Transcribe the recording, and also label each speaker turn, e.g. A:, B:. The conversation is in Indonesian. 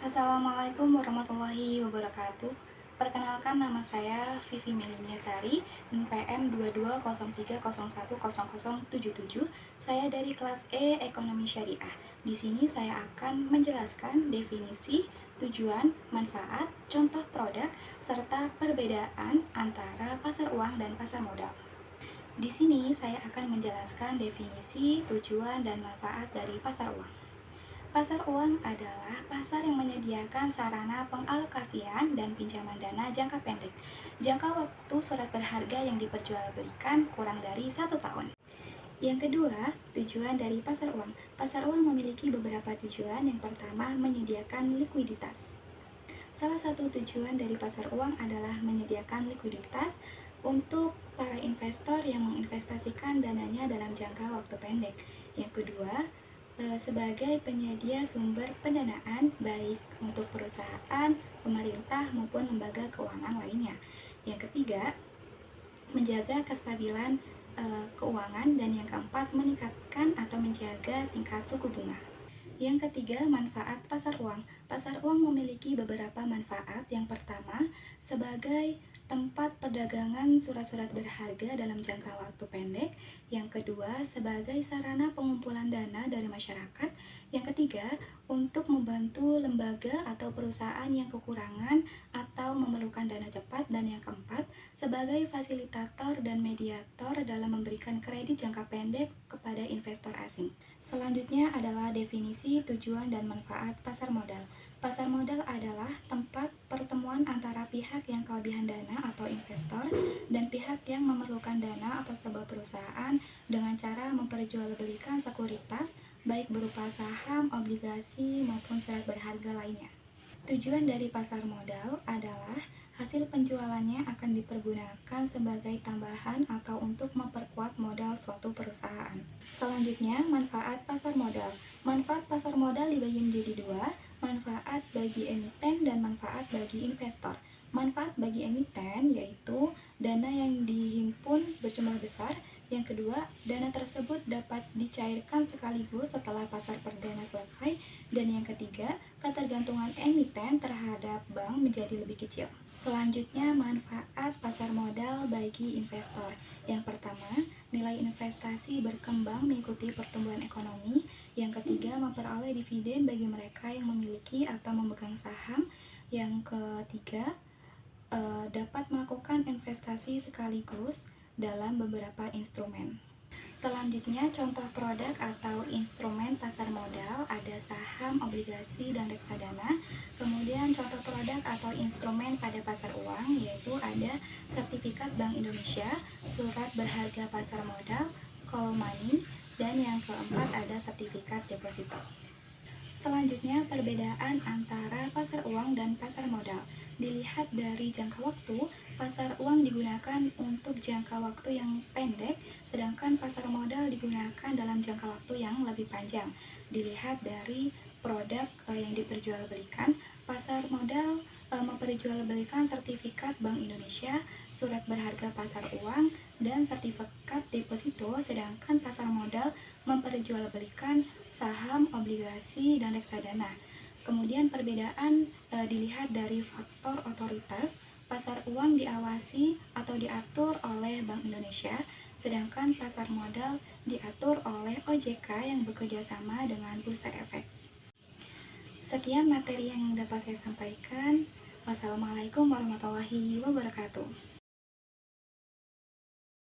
A: Assalamualaikum warahmatullahi wabarakatuh. Perkenalkan, nama saya Vivi Melinia Sari, NPM 2203010077. Saya dari kelas E Ekonomi Syariah. Di sini saya akan menjelaskan definisi, tujuan, manfaat, contoh produk, serta perbedaan antara pasar uang dan pasar modal. Di sini saya akan menjelaskan definisi, tujuan, dan manfaat dari pasar uang. Pasar uang adalah pasar yang menyediakan sarana pengalokasian dan pinjaman dana jangka pendek. Jangka waktu surat berharga yang diperjualbelikan kurang dari 1 tahun. Yang kedua, tujuan dari pasar uang. Pasar uang memiliki beberapa tujuan. Yang pertama, menyediakan likuiditas. Salah satu tujuan dari pasar uang adalah menyediakan likuiditas untuk para investor yang menginvestasikan dananya dalam jangka waktu pendek. Yang kedua, sebagai penyedia sumber pendanaan baik untuk perusahaan, pemerintah, maupun lembaga keuangan lainnya. Yang ketiga, menjaga kestabilan keuangan. Dan yang keempat, meningkatkan atau menjaga tingkat suku bunga. Yang ketiga, manfaat pasar uang. Pasar uang memiliki beberapa manfaat. Yang pertama, sebagai tempat perdagangan surat-surat berharga dalam jangka waktu pendek. Yang kedua, sebagai sarana pengumpulan dana dari masyarakat. Yang ketiga, untuk membantu lembaga atau perusahaan yang kekurangan atau memerlukan dana cepat. Dan yang keempat, sebagai fasilitator dan mediator dalam memberikan kredit jangka pendek kepada investor asing. Selanjutnya adalah definisi, tujuan, dan manfaat pasar modal. Pasar modal adalah tempat pertemuan antara pihak yang kelebihan dana atau investor dan pihak yang memerlukan dana atau sebuah perusahaan dengan cara memperjualbelikan sekuritas baik berupa saham, obligasi, maupun surat berharga lainnya. Tujuan dari pasar modal adalah hasil penjualannya akan dipergunakan sebagai tambahan atau untuk memperkuat modal suatu perusahaan. Selanjutnya, manfaat pasar modal. Manfaat pasar modal dibagi menjadi dua, manfaat bagi emiten dan manfaat bagi investor. Manfaat bagi emiten yaitu dana yang dihimpun berjumlah besar. Yang kedua, dana tersebut dapat dicairkan sekaligus setelah pasar perdana selesai. Dan yang ketiga, ketergantungan emiten terhadap bank menjadi lebih kecil. Selanjutnya, manfaat pasar modal bagi investor. Yang pertama, nilai investasi berkembang mengikuti pertumbuhan ekonomi. Yang ketiga, memperoleh dividen bagi mereka yang memiliki atau memegang saham. Yang ketiga, dapat melakukan investasi sekaligus dalam beberapa instrumen. Selanjutnya, contoh produk atau instrumen pasar modal ada saham, obligasi, dan reksadana. Kemudian contoh produk atau instrumen pada pasar uang yaitu ada sertifikat Bank Indonesia, surat berharga pasar modal, call money, dan yang keempat ada sertifikat deposito. Selanjutnya, perbedaan antara pasar uang dan pasar modal. Dilihat dari jangka waktu, pasar uang digunakan untuk jangka waktu yang pendek, sedangkan pasar modal digunakan dalam jangka waktu yang lebih panjang. Dilihat dari produk yang diperjualbelikan, pasar modal memperjualbelikan sertifikat Bank Indonesia, surat berharga pasar uang, dan sertifikat deposito, sedangkan pasar modal memperjualbelikan saham, obligasi, dan reksadana. Kemudian perbedaan dilihat dari faktor otoritas. Pasar uang diawasi atau diatur oleh Bank Indonesia, sedangkan pasar modal diatur oleh OJK yang bekerja sama dengan Bursa Efek. Sekian materi yang dapat saya sampaikan. Wassalamualaikum warahmatullahi wabarakatuh.